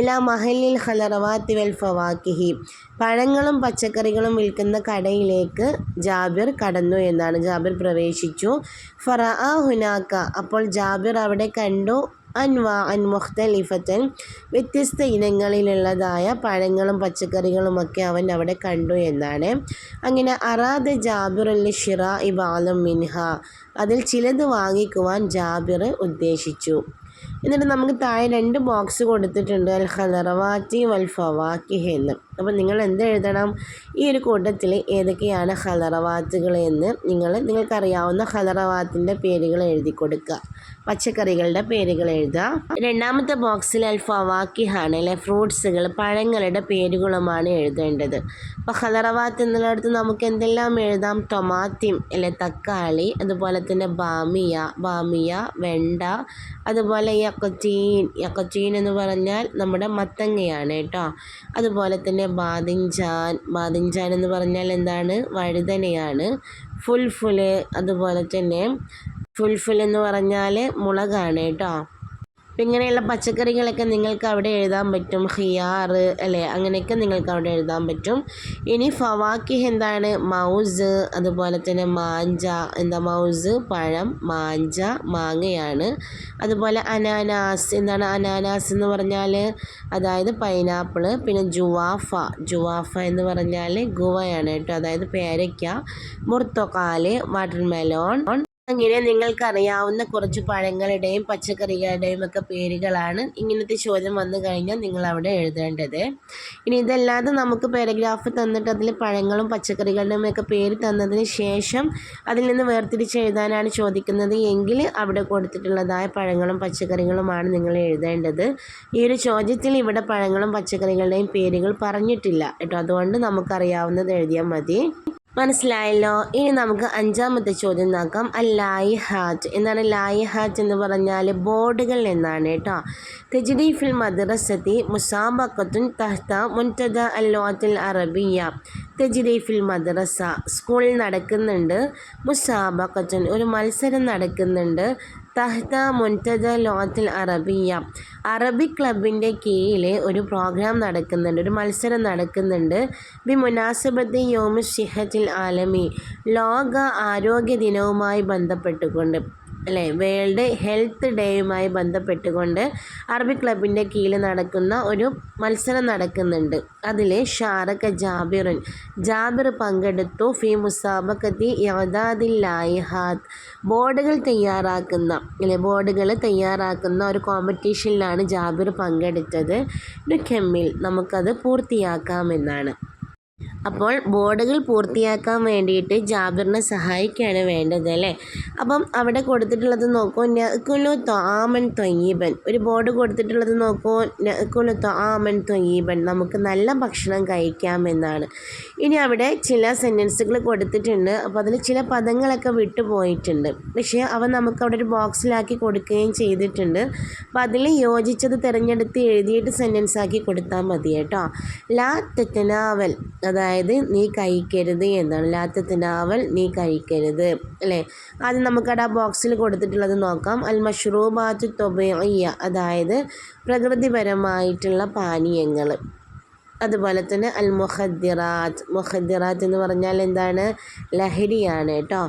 ഇലാ മഹല്ലിൽ ഖലറവാതി വൽ ഫവാക്കിഹി, പഴങ്ങളും പച്ചക്കറികളും വിൽക്കുന്ന കടയിലേക്ക് ജാബിർ കടന്നു എന്നാണ്, ജാബിർ പ്രവേശിച്ചു. ഫറഅ ഹുനാക, അപ്പോൾ ജാബിർ അവിടെ കണ്ടു. അൻവാഅൻ മുഖ്തലിഫത്തൻ, വ്യത്യസ്ത ഇനങ്ങളിലുള്ളതായ പഴങ്ങളും പച്ചക്കറികളുമൊക്കെ അവൻ അവിടെ കണ്ടു എന്നാണ്. അങ്ങനെ അറാദ ജാബിറുൽ ഷിറാഇ ബഅദൻ മിൻഹ, അതിൽ ചിലത് വാങ്ങിക്കുവാൻ ജാബിർ ഉദ്ദേശിച്ചു. എന്നിട്ട് നമുക്ക് താഴെ 2 ബോക്സ് കൊടുത്തിട്ടുണ്ട്, അൽ ഖലറവാതി വൽ ഫവാക്കിഹ് എന്ന്. അപ്പോൾ നിങ്ങൾ എന്ത് എഴുതണം? ഈ ഒരു കൂട്ടത്തിൽ ഏതൊക്കെയാണ് ഖലറവാത്തുകൾ എന്ന് നിങ്ങൾക്കറിയാവുന്ന ഖലറവാത്തിൻ്റെ പേരുകൾ എഴുതി കൊടുക്കുക, പച്ചക്കറികളുടെ പേരുകൾ എഴുതുക. രണ്ടാമത്തെ ബോക്സിൽ അൽ ഫവാക്കിഹാണ് അല്ലെ, ഫ്രൂട്ട്സുകൾ, പഴങ്ങളുടെ പേരുകളുമാണ് എഴുതേണ്ടത്. അപ്പോൾ ഖലറവാത്ത് എന്നുള്ളിടത്ത് നമുക്ക് എന്തെല്ലാം എഴുതാം? ടൊമാറ്റിം അല്ലെ, തക്കാളി, അതുപോലെ തന്നെ ബാമിയ വെണ്ട, അതുപോലെ യഖ്തീൻ എന്ന് പറഞ്ഞാൽ നമ്മുടെ മത്തങ്ങയാണ് കേട്ടോ. അതുപോലെ തന്നെ ബാദിഞ്ചാൻ എന്ന് പറഞ്ഞാൽ എന്താണ്? വഴുതനയാണ്. ഫുൽഫുൽ, അതുപോലെ തന്നെ ഫുൽഫുൽ എന്ന് പറഞ്ഞാൽ മുളകാണ് കേട്ടോ. അപ്പം ഇങ്ങനെയുള്ള പച്ചക്കറികളൊക്കെ നിങ്ങൾക്ക് അവിടെ എഴുതാൻ പറ്റും. ഖിയാർ അല്ലേ, അങ്ങനെയൊക്കെ നിങ്ങൾക്ക് അവിടെ എഴുതാൻ പറ്റും. ഇനി ഫവാക്കിഹ് എന്താണ്? മൗസ്, അതുപോലെ തന്നെ മാഞ്ച, മൗസ് പഴം, മാഞ്ച മാങ്ങയാണ്. അതുപോലെ അനാനാസ്, എന്താണ് അനാനാസ് എന്ന് പറഞ്ഞാൽ? അതായത് പൈനാപ്പിൾ. പിന്നെ ജുവാഫ എന്ന് പറഞ്ഞാൽ ഗുവയാണ് കേട്ടോ, അതായത് പേരയ്ക്ക. മുർത്തക്കാല്, വാട്ടർമെലോൺ. അങ്ങനെ നിങ്ങൾക്കറിയാവുന്ന കുറച്ച് പഴങ്ങളുടെയും പച്ചക്കറികളുടെയും ഒക്കെ പേരുകളാണ് ഇങ്ങനത്തെ ചോദ്യം വന്നു കഴിഞ്ഞാൽ നിങ്ങൾ അവിടെ എഴുതേണ്ടത്. ഇനി ഇതല്ലാതെ നമുക്ക് പാരഗ്രാഫ് തന്നിട്ട് അതിൽ പഴങ്ങളും പച്ചക്കറികളുടെയും ഒക്കെ പേര് തന്നതിന് ശേഷം അതിൽ നിന്ന് വേർതിരിച്ച് എഴുതാനാണ് ചോദിക്കുന്നത് എങ്കിൽ അവിടെ കൊടുത്തിട്ടുള്ളതായ പഴങ്ങളും പച്ചക്കറികളുമാണ് നിങ്ങൾ എഴുതേണ്ടത്. ഈ ഒരു ചോദ്യത്തിൽ ഇവിടെ പഴങ്ങളും പച്ചക്കറികളുടെയും പേരുകൾ പറഞ്ഞിട്ടില്ല കേട്ടോ, അതുകൊണ്ട് നമുക്കറിയാവുന്നത് എഴുതിയാൽ മതി. മനസ്സിലായല്ലോ. ഇനി നമുക്ക് 5ാമത്തെ ചോദ്യം നോക്കാം. ലായിഹാത്ത്. എന്താണ് ലായിഹാത്ത് എന്ന് പറഞ്ഞാൽ? ബോർഡുകൾ എന്നാണ് കേട്ടോ. തജ്രി ഫിൽ മദ്രസത്തി മുസാബഖത്തുൻ തഹ്ത മുൻതദ അൽ-ലുഗത്തിൽ അറബിയ്യ. തജ്രി ഫിൽ മദ്രസ, സ്കൂളിൽ നടക്കുന്നുണ്ട്. മുസാബഖത്തുൻ, ഒരു മത്സരം നടക്കുന്നുണ്ട്. തഹ്ത മുൻതദ ലുഗത്തിൽ അറബിയ്യ, അറബി ക്ലബിൻ്റെ കീഴിൽ ഒരു പ്രോഗ്രാം നടക്കുന്നുണ്ട്, ഒരു മത്സരം നടക്കുന്നുണ്ട്. ബി മുനാസബത്തി യൗമു സിഹത്തിൽ ആലമി, ലോക ആരോഗ്യ ദിനവുമായി ബന്ധപ്പെട്ടുകൊണ്ട് അല്ലേ, വേൾഡ് ഹെൽത്ത് ഡേയുമായി ബന്ധപ്പെട്ടുകൊണ്ട് അറബി ക്ലബിൻ്റെ കീഴിൽ നടക്കുന്ന ഒരു മത്സരം നടക്കുന്നുണ്ട്. അതിൽ ഷാറക ജാബിർ പങ്കെടുത്തു. ഫി മുസാബഖത്തി ഇഅദാദിൽ ലായിഹാത്ത്, ബോർഡുകൾ തയ്യാറാക്കുന്ന ഒരു കോമ്പറ്റീഷനിലാണ് ജാബിർ പങ്കെടുത്തത്. നുകമ്മിൽ, നമുക്കത് പൂർത്തിയാക്കാമെന്നാണ്. അപ്പോൾ ബോർഡുകൾ പൂർത്തിയാക്കാൻ വേണ്ടിയിട്ട് ജാബിറിനെ സഹായിക്കുകയാണ് വേണ്ടത് അല്ലേ. അപ്പം അവിടെ കൊടുത്തിട്ടുള്ളത് നോക്കൂ, നഅ്കുലു ത്വആമൻ ത്വയ്യിബൻ. ഒരു ബോർഡ് കൊടുത്തിട്ടുള്ളത് നോക്കൂ, നഅ്കുലു ത്വആമൻ ത്വയ്യിബൻ, നമുക്ക് നല്ല ഭക്ഷണം കഴിക്കാമെന്നാണ്. ഇനി അവിടെ ചില സെൻറ്റൻസുകൾ കൊടുത്തിട്ടുണ്ട്. അപ്പോൾ അതിൽ ചില പദങ്ങളൊക്കെ വിട്ടുപോയിട്ടുണ്ട്. പക്ഷേ അവ നമുക്ക് അവിടെ ഒരു ബോക്സിലാക്കി കൊടുക്കുകയും ചെയ്തിട്ടുണ്ട്. അപ്പോൾ അതിൽ യോജിച്ചത് തിരഞ്ഞെടുത്ത് എഴുതിയിട്ട് സെൻറ്റൻസ് ആക്കി കൊടുത്താൽ മതി കേട്ടോ. ലാ തതനാവൽ, അതായത് നീ കഴിക്കരുത് എന്നാണ്. ലാ തതനാവൽ, നീ കഴിക്കരുത് അല്ലേ. ആദ്യം നമുക്കവിടെ ആ ബോക്സിൽ കൊടുത്തിട്ടുള്ളത് നോക്കാം. അൽ മഷ്റൂബാത്തു ത്വബീഇയ്യ, അതായത് പ്രകൃതിപരമായിട്ടുള്ള പാനീയങ്ങൾ. അതുപോലെ തന്നെ അൽ മുഖദ്ദിറാത്ത്, മുഖദ്ദിറാത്ത് എന്ന് പറഞ്ഞാൽ എന്താണ്? ലഹരിയാണ് കേട്ടോ.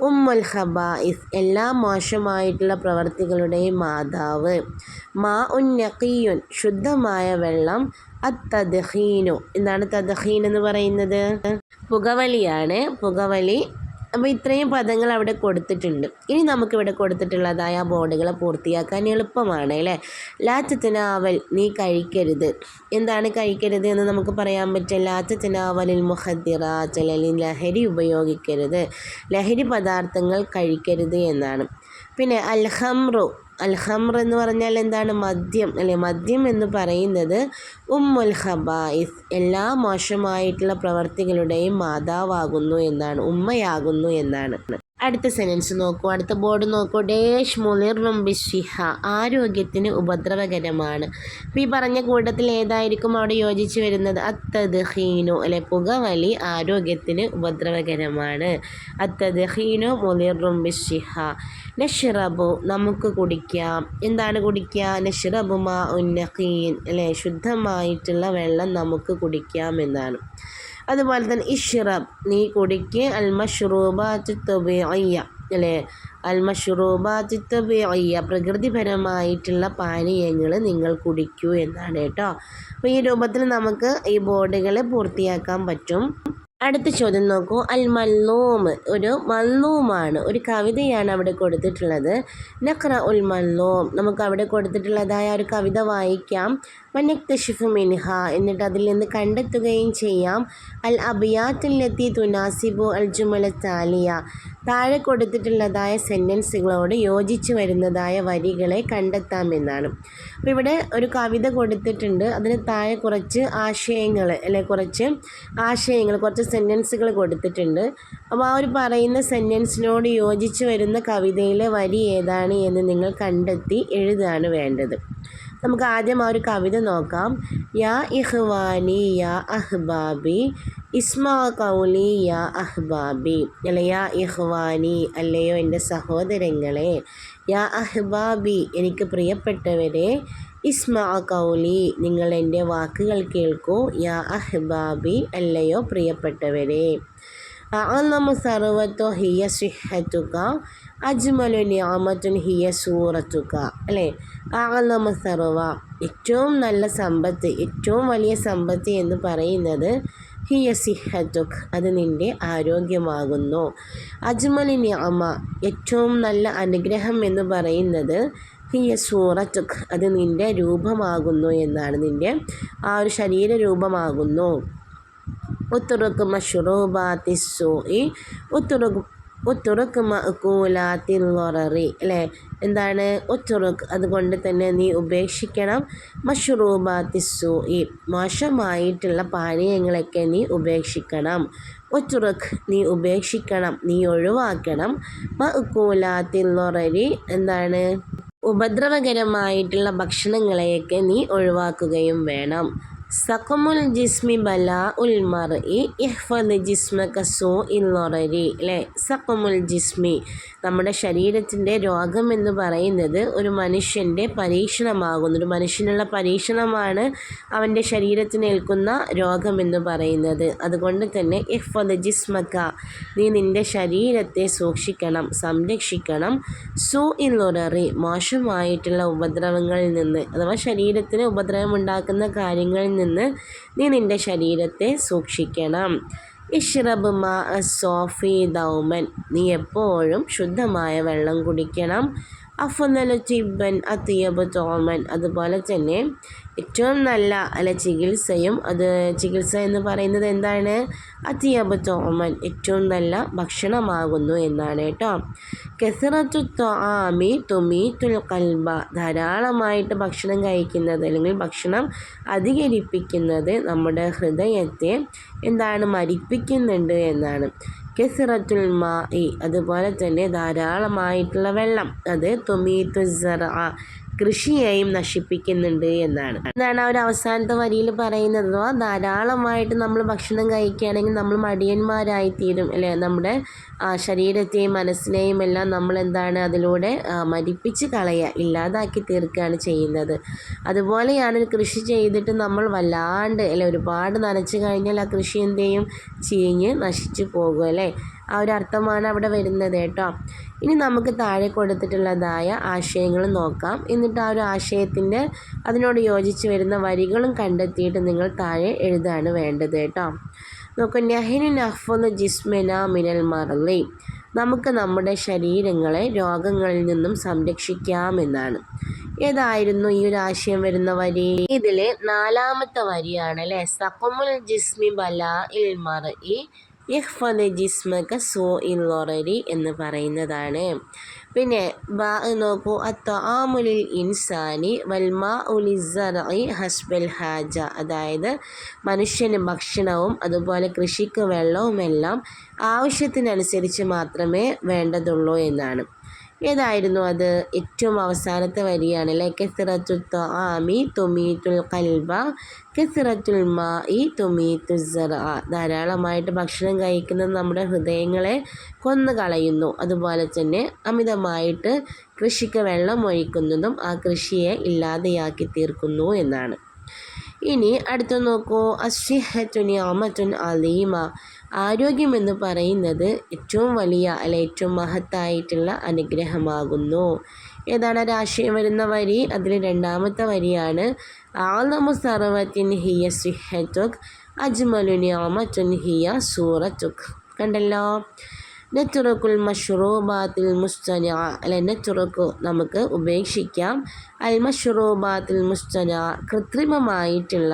ഉമ്മുൽ ഖബായിസ്, എല്ലാ മോശമായിട്ടുള്ള പ്രവർത്തികളുടെയും മാതാവ്. മാ ഉൻ നഖിയുൻ, ശുദ്ധമായ വെള്ളം. അത്തദ്ഖീനു, എന്താണ് തദ്ഖീൻ എന്ന് പറയുന്നത്? പുകവലിയാണ്, പുകവലി. അപ്പോൾ ഇത്രയും പദങ്ങൾ അവിടെ കൊടുത്തിട്ടുണ്ട്. ഇനി നമുക്കിവിടെ കൊടുത്തിട്ടുള്ളതായ ബോർഡുകൾ പൂർത്തിയാക്കാൻ എളുപ്പമാണ് അല്ലേ. ലാ തതനാവൽ, നീ കഴിക്കരുത്. എന്താണ് കഴിക്കരുത് എന്ന് നമുക്ക് പറയാൻ പറ്റില്ല. ലാ തതനാവലിൽ മുഖദ്ദിറാത്ത്, അല്ലെങ്കിൽ ലഹരി ഉപയോഗിക്കരുത്, ലഹരി പദാർത്ഥങ്ങൾ കഴിക്കരുത് എന്നാണ്. പിന്നെ അൽ ഖംറു, അൽ ഖംർ എന്ന് പറഞ്ഞാൽ എന്താണ്? മദ്യം അല്ലെ. മദ്യം എന്ന് പറയുന്നത് ഉമ്മുൽ ഖബായിസ്, എല്ലാ മോശമായിട്ടുള്ള പ്രവർത്തികളുടെയും മാതാവാകുന്നു എന്നാണ്, ഉമ്മയാകുന്നു എന്നാണ്. അടുത്ത സെൻറ്റൻസ് നോക്കൂ, അടുത്ത ബോർഡ് നോക്കൂ. ഡേഷ് മുളിറും ബിശ്ശിഹ, ആരോഗ്യത്തിന് ഉപദ്രവകരമാണ്. അപ്പോൾ ഈ പറഞ്ഞ കൂട്ടത്തിൽ ഏതായിരിക്കും അവിടെ യോജിച്ച് വരുന്നത്? അത്തദ്ഖീനു അല്ലെ, പുകവലി ആരോഗ്യത്തിന് ഉപദ്രവകരമാണ്. അത്തദ്ഖീനു മുളിറും ബിശ്ശിഹ. നഷ്റബു, നമുക്ക് കുടിക്കാം. എന്താണ് കുടിക്കുക? നഷ്റബു മാ ഉൻ നഖീൻ അല്ലെ, ശുദ്ധമായിട്ടുള്ള വെള്ളം നമുക്ക് കുടിക്കാം എന്നാണ്. അതുപോലെ തന്നെ ഇഷ്റബ്, നീ കുടിക്ക്. അൽ മഷ്റൂബാത്തു ത്വബീഇയ്യ അല്ലേ, അൽ മഷ്റൂബാത്തു ത്വബീഇയ്യ, പ്രകൃതിപരമായിട്ടുള്ള പാനീയങ്ങൾ നിങ്ങൾ കുടിക്കൂ എന്നാണ് കേട്ടോ. അപ്പോൾ ഈ രൂപത്തിൽ നമുക്ക് ഈ ബോർഡുകൾ പൂർത്തിയാക്കാൻ പറ്റും. അടുത്ത ചോദ്യം നോക്കൂ. അൽ മല്ലൂം, ഒരു മല്ലൂമാണ്, ഒരു കവിതയാണ് അവിടെ കൊടുത്തിട്ടുള്ളത്. നഖ്റ ഉൽ മല്ലൂം, നമുക്ക് അവിടെ കൊടുത്തിട്ടുള്ളതായ ഒരു കവിത വായിക്കാം. വനക്തഷിഫു മിൻഹ, എന്നിട്ട് അതിൽ നിന്ന് കണ്ടെത്തുകയും ചെയ്യാം. അൽ അബിയാത്തുല്ലത്തി തുനാസിബു അൽ ജുമല താലിയ, താഴെ കൊടുത്തിട്ടുള്ളതായ സെൻറ്റൻസുകളോട് യോജിച്ച് വരുന്നതായ വരികളെ കണ്ടെത്താമെന്നാണ്. അപ്പോൾ ഇവിടെ ഒരു കവിത കൊടുത്തിട്ടുണ്ട്. അതിന് താഴെ കുറച്ച് ആശയങ്ങൾ അല്ലെ, കുറച്ച് സെൻറ്റൻസുകൾ കൊടുത്തിട്ടുണ്ട്. അപ്പോൾ ആ ഒരു പറയുന്ന സെൻറ്റൻസിനോട് യോജിച്ച് വരുന്ന കവിതയിലെ വരി ഏതാണ് എന്ന് നിങ്ങൾ കണ്ടെത്തി എഴുതുകയാണ് വേണ്ടത്. നമുക്ക് ആദ്യം ആ ഒരു കവിത നോക്കാം. യാ ഇഖ്വാനി യാ അഹ്ബാബി ഇസ്മാ കൗലി യാ അഹ്ബാബി അല്ലെ, യാ ഇഖ്വാനി അല്ലയോ എൻ്റെ സഹോദരങ്ങളെ, യാ അഹ്ബാബി എനിക്ക് പ്രിയപ്പെട്ടവരെ, ഇസ്മാ കൗലി നിങ്ങൾ എൻ്റെ വാക്കുകൾ കേൾക്കൂ, യാ അഹ്ബാബി അല്ലയോ പ്രിയപ്പെട്ടവരെ. അഅ്ലമു സർവത്തു ഹിയ സിഹ്ഹതുക അജ്മലു നിഅമത്തുൻ ഹിയ സൂറത്തുക അല്ലേ. അഅ്ലമു സർവ, ഏറ്റവും നല്ല സമ്പത്ത്, ഏറ്റവും വലിയ സമ്പത്ത് എന്ന് പറയുന്നത് ഹിയ സിഹ്ഹതുക്, അത് നിൻ്റെ ആരോഗ്യമാകുന്നു. അജ്മലു നിഅമ, ഏറ്റവും നല്ല അനുഗ്രഹം എന്ന് പറയുന്നത് ഹിയ സൂറത്തുക്, അത് നിൻ്റെ രൂപമാകുന്നു എന്നാണ്, നിൻ്റെ ആ ഒരു ശരീര രൂപമാകുന്നു. ഉത്തുറുക്ക് മഷ്റൂബാത്തി സൂഇ ഉത്തുറുക്ക് മഅ്കൂലാത്തിൽ ളററി അല്ലേ. എന്താണ്? ഉത്തുറുക്ക്, അതുകൊണ്ട് തന്നെ നീ ഉപേക്ഷിക്കണം. മഷ്റൂബാത്തി സൂഇ, മോശമായിട്ടുള്ള പാനീയങ്ങളൊക്കെ നീ ഉപേക്ഷിക്കണം. ഉത്തുറുക്ക്, നീ ഉപേക്ഷിക്കണം, നീ ഒഴിവാക്കണം. മഅ്കൂലാത്തിൽ ളററി, എന്താണ്? ഉപദ്രവകരമായിട്ടുള്ള ഭക്ഷണങ്ങളെയൊക്കെ നീ ഒഴിവാക്കുകയും വേണം. സഖമുൽ ജിസ്മി ബലാ ഉൽ മർഇ ഇഹ്ഫദ് ജിസ്മക സൂഇൽ ളറരി അല്ലേ. സഖമുൽ ജിസ്മി, നമ്മുടെ ശരീരത്തിൻ്റെ രോഗം എന്ന് പറയുന്നത് ഒരു മനുഷ്യൻ്റെ പരീക്ഷണമാകുന്നു. ഒരു മനുഷ്യനുള്ള പരീക്ഷണമാണ് അവൻ്റെ ശരീരത്തിന് ഏൽക്കുന്ന രോഗമെന്ന് പറയുന്നത്. അതുകൊണ്ട് തന്നെ ഇഹ്ഫദ് ജിസ്മക, നീ നിൻ്റെ ശരീരത്തെ സൂക്ഷിക്കണം, സംരക്ഷിക്കണം. സൂഇൽ ളറരി, മോശമായിട്ടുള്ള ഉപദ്രവങ്ങളിൽ നിന്ന്, അഥവാ ശരീരത്തിന് ഉപദ്രവമുണ്ടാക്കുന്ന കാര്യങ്ങളിൽ നിന്ന് നീ നിൻ്റെ ശരീരത്തെ സൂക്ഷിക്കണം. ഇഷ്റബ് മാ സോഫി ദൗമൻ, നീ എപ്പോഴും ശുദ്ധമായ വെള്ളം കുടിക്കണം. അഫ്ളലു തിബ്ബൻ അത്യബു തോമൻ, അതുപോലെ തന്നെ ഏറ്റവും നല്ല ചികിത്സയും, ചികിത്സ എന്ന് പറയുന്നത് എന്താണ്? അത്യബു തോമൻ, ഏറ്റവും നല്ല ഭക്ഷണമാകുന്നു എന്നാണ് കേട്ടോ. കസറത്തു ത്വആമി തുമീത്തുൽ ഖൽബ, ധാരാളമായിട്ട് ഭക്ഷണം കഴിക്കുന്നത് അല്ലെങ്കിൽ ഭക്ഷണം അധികരിപ്പിക്കുന്നത് നമ്മുടെ ഹൃദയത്തെ മരിപ്പിക്കുന്നുണ്ട് എന്നാണ്. കസറത്തുൽ മാഇ, അതുപോലെ തന്നെ ധാരാളമായിട്ടുള്ള വെള്ളം, അത് തുമീത്തു സറഅ, കൃഷിയെയും നശിപ്പിക്കുന്നുണ്ട് എന്നാണ്. എന്താണ് ആ ഒരു അവസാനത്തെ വരിയിൽ പറയുന്നത്? ധാരാളമായിട്ട് നമ്മൾ ഭക്ഷണം കഴിക്കുകയാണെങ്കിൽ നമ്മൾ മടിയന്മാരായിത്തീരും അല്ലേ? നമ്മുടെ ശരീരത്തെയും മനസ്സിനെയും എല്ലാം നമ്മൾ അതിലൂടെ മരിപ്പിച്ച് കളയുക, ഇല്ലാതാക്കി തീർക്കുകയാണ് ചെയ്യുന്നത്. അതുപോലെയാണ് കൃഷി ചെയ്തിട്ട് നമ്മൾ വല്ലാണ്ട് ഒരുപാട് നനച്ച് കഴിഞ്ഞാൽ ആ കൃഷി എന്തെയും ചീഞ്ഞ് നശിച്ചു പോകും അല്ലേ? ആ ഒരു അർത്ഥമാണ് അവിടെ വരുന്നത് കേട്ടോ. ഇനി നമുക്ക് താഴെ കൊടുത്തിട്ടുള്ളതായ ആശയങ്ങൾ നോക്കാം. എന്നിട്ട് ആ ഒരു ആശയത്തിൻ്റെ അതിനോട് യോജിച്ച് വരുന്ന വരികളും കണ്ടെത്തിയിട്ട് നിങ്ങൾ താഴെ എഴുതാണ് വേണ്ടത് കേട്ടോ. നോക്കൂ, നഹ്നു നഹ്ഫദു ജിസ്മന മിനൽ മർളി, നമുക്ക് നമ്മുടെ ശരീരങ്ങളെ രോഗങ്ങളിൽ നിന്നും സംരക്ഷിക്കാമെന്നാണ്. ഏതായിരുന്നു ഈ ഒരു ആശയം വരുന്ന വരി? ഇതിലെ 4ാമത്തെ വരിയാണ് അല്ലേ. സഖമുൽ ജിസ്മി ബലാ ഇൽ മർഇ യഹ്ഫദ് ജിസ്മക സൂഇൽ ലറരി എന്ന് പറയുന്നതാണ്. പിന്നെ നോക്കൂ, അത്വആമുലിൽ ഇൻസാനി വൽമാഉ ലിസ്സർഇ ഹസ്ബൽ ഹാജ, അതായത് മനുഷ്യന് ഭക്ഷണവും അതുപോലെ കൃഷിക്ക് വെള്ളവുമെല്ലാം ആവശ്യത്തിനനുസരിച്ച് മാത്രമേ വേണ്ടതുള്ളൂ എന്നാണ്. ഏതായിരുന്നു അത്? ഏറ്റവും അവസാനത്തെ വരിയാണ് അല്ലേ. കസറത്തു ത്വആമി തുമീത്തുൽ ഖൽബ കസറത്തുൽ മാഇ തുമീത്തു സറഅ, ധാരാളമായിട്ട് ഭക്ഷണം കഴിക്കുന്നത് നമ്മുടെ ഹൃദയങ്ങളെ കൊന്നു കളയുന്നു, അതുപോലെ തന്നെ അമിതമായിട്ട് കൃഷിക്ക് വെള്ളം ഒഴിക്കുന്നതും ആ കൃഷിയെ ഇല്ലാതെയാക്കി തീർക്കുന്നു എന്നാണ്. ഇനി അടുത്ത നോക്കൂ, അസ്സിഹ്ഹത്തു നിഅമത്തുൻ അലീമ, ആരോഗ്യമെന്ന് പറയുന്നത് ഏറ്റവും വലിയ ഏറ്റവും മഹത്തായിട്ടുള്ള അനുഗ്രഹമാകുന്നു. ഏതാണ് ഒരാശയം വരുന്ന വരി? അതിൽ 2ാമത്തെ വരിയാണ്. അഅ്ളമു സർവത്തിൻ ഹിയ സിഹ്ഹതുക് അജ്മലു നിഅമത്തുൻ ഹിയ സൂറത്തുക്. കണ്ടല്ലോ. നെത്തുറക്കുൽ മഷ്റൂബാത്തിൽ മുസ്തന, നെത്തുറക്കു നമുക്ക് ഉപേക്ഷിക്കാം, അൽ മഷ്റൂബാത്തിൽ മുസ്തന, കൃത്രിമമായിട്ടുള്ള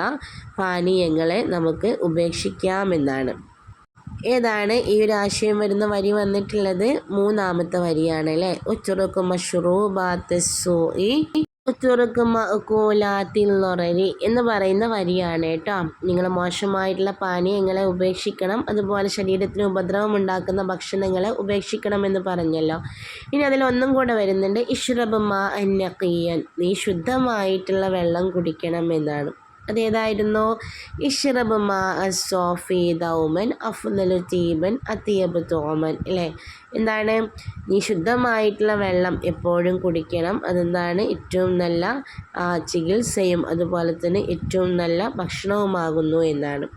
പാനീയങ്ങളെ നമുക്ക് ഉപേക്ഷിക്കാമെന്നാണ്. ഏതാണ് ഈ ഒരു ആശയം വരുന്ന വരി വന്നിട്ടുള്ളത്? 3ാമത്തെ വരിയാണ് അല്ലേ. ഉത്തുറക്കു മഷ്റൂബാത്ത് സൂഇ ഉത്തുറക്കു മഅ്കൂലാത്തിൽ ലറരി എന്ന് പറയുന്ന വരിയാണ് കേട്ടോ. നിങ്ങൾ മോശമായിട്ടുള്ള പാനീയങ്ങളെ ഉപേക്ഷിക്കണം, അതുപോലെ ശരീരത്തിന് ഉപദ്രവം ഉണ്ടാക്കുന്ന ഭക്ഷണങ്ങളെ ഉപേക്ഷിക്കണം എന്ന് പറഞ്ഞല്ലോ. ഇനി അതിലൊന്നും കൂടെ വരുന്നുണ്ട്, ഇഷ്റബ് മാഅൻ നഖിയൻ, നീ ശുദ്ധമായിട്ടുള്ള വെള്ളം കുടിക്കണം എന്നാണ്. അതേതായിരുന്നു? ഇഷ്റബ് മാഅ സോഫി ദൗമൻ അഫ്ളലു തീബൻ അത്യബു തോമൻ അല്ലേ. എന്താണ്? നീ ശുദ്ധമായിട്ടുള്ള വെള്ളം എപ്പോഴും കുടിക്കണം, അതെന്താണ് ഏറ്റവും നല്ല ചികിത്സയും അതുപോലെ തന്നെ ഏറ്റവും നല്ല ഭക്ഷണവുമാകുന്നു എന്നാണ്.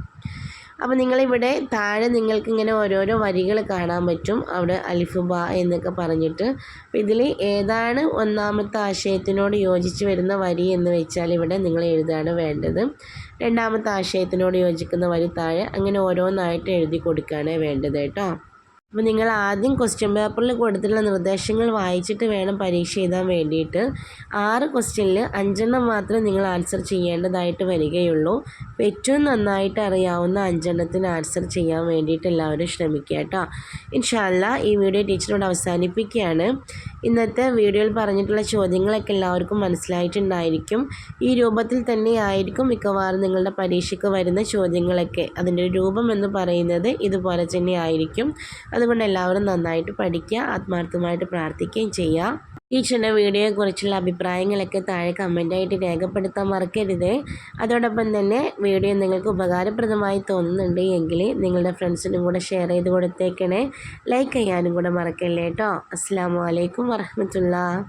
അപ്പോൾ നിങ്ങളിവിടെ താഴെ നിങ്ങൾക്ക് ഇങ്ങനെ ഓരോരോ വരികൾ കാണാൻ പറ്റും, അവിടെ അലിഫ് ബ എന്നൊക്കെ പറഞ്ഞിട്ട്. അപ്പോൾ ഇതിൽ ഏതാണ് 1ാമത്തെ ആശയത്തിനോട് യോജിച്ച് വരുന്ന വരി എന്ന് വെച്ചാൽ ഇവിടെ നിങ്ങൾ എഴുതാണ് വേണ്ടത്. 2ാമത്തെ ആശയത്തിനോട് യോജിക്കുന്ന വരി താഴെ, അങ്ങനെ ഓരോന്നായിട്ട് എഴുതി കൊടുക്കുകയാണ് വേണ്ടത് കേട്ടോ. അപ്പോൾ നിങ്ങൾ ആദ്യം ക്വസ്റ്റ്യൻ പേപ്പറിൽ കൊടുത്തിട്ടുള്ള നിർദ്ദേശങ്ങൾ വായിച്ചിട്ട് വേണം പരീക്ഷ എഴുതാൻ വേണ്ടിയിട്ട്. 6 ക്വസ്റ്റ്യനിൽ 5 മാത്രമേ നിങ്ങൾ ആൻസർ ചെയ്യേണ്ടതായിട്ട് വരികയുള്ളൂ. അപ്പോൾ ഏറ്റവും നന്നായിട്ട് അറിയാവുന്ന 5 ആൻസർ ചെയ്യാൻ വേണ്ടിയിട്ട് എല്ലാവരും ശ്രമിക്കുക കേട്ടോ. ഇൻഷാ അല്ലാ ഈ വീഡിയോ ടീച്ചറോട് അവസാനിപ്പിക്കുകയാണ്. ഇന്നത്തെ വീഡിയോയിൽ പറഞ്ഞിട്ടുള്ള ചോദ്യങ്ങളൊക്കെ എല്ലാവർക്കും മനസ്സിലായിട്ടുണ്ടായിരിക്കും. ഈ രൂപത്തിൽ തന്നെ ആയിരിക്കും മിക്കവാറും നിങ്ങളുടെ പരീക്ഷയ്ക്ക് വരുന്ന ചോദ്യങ്ങളൊക്കെ. അതിൻ്റെ ഒരു രൂപം എന്ന് പറയുന്നത് ഇതുപോലെ തന്നെ ആയിരിക്കും. അതുകൊണ്ട് എല്ലാവരും നന്നായിട്ട് പഠിക്കുക, ആത്മാർത്ഥമായിട്ട് പ്രാർത്ഥിക്കുകയും ചെയ്യുക. ടീച്ചറിൻ്റെ വീഡിയോയെക്കുറിച്ചുള്ള അഭിപ്രായങ്ങളൊക്കെ താഴെ കമൻറ്റായിട്ട് രേഖപ്പെടുത്താൻ മറക്കരുത്. അതോടൊപ്പം തന്നെ വീഡിയോ നിങ്ങൾക്ക് ഉപകാരപ്രദമായി തോന്നുന്നുണ്ട് എങ്കിൽ നിങ്ങളുടെ ഫ്രണ്ട്സിനും കൂടെ ഷെയർ ചെയ്ത് കൊടുത്തേക്കണേ. ലൈക്ക് ചെയ്യാനും കൂടെ മറക്കല്ലേ കേട്ടോ. അസ്സലാമു അലൈക്കും വറഹ്മത്തുള്ളാഹി.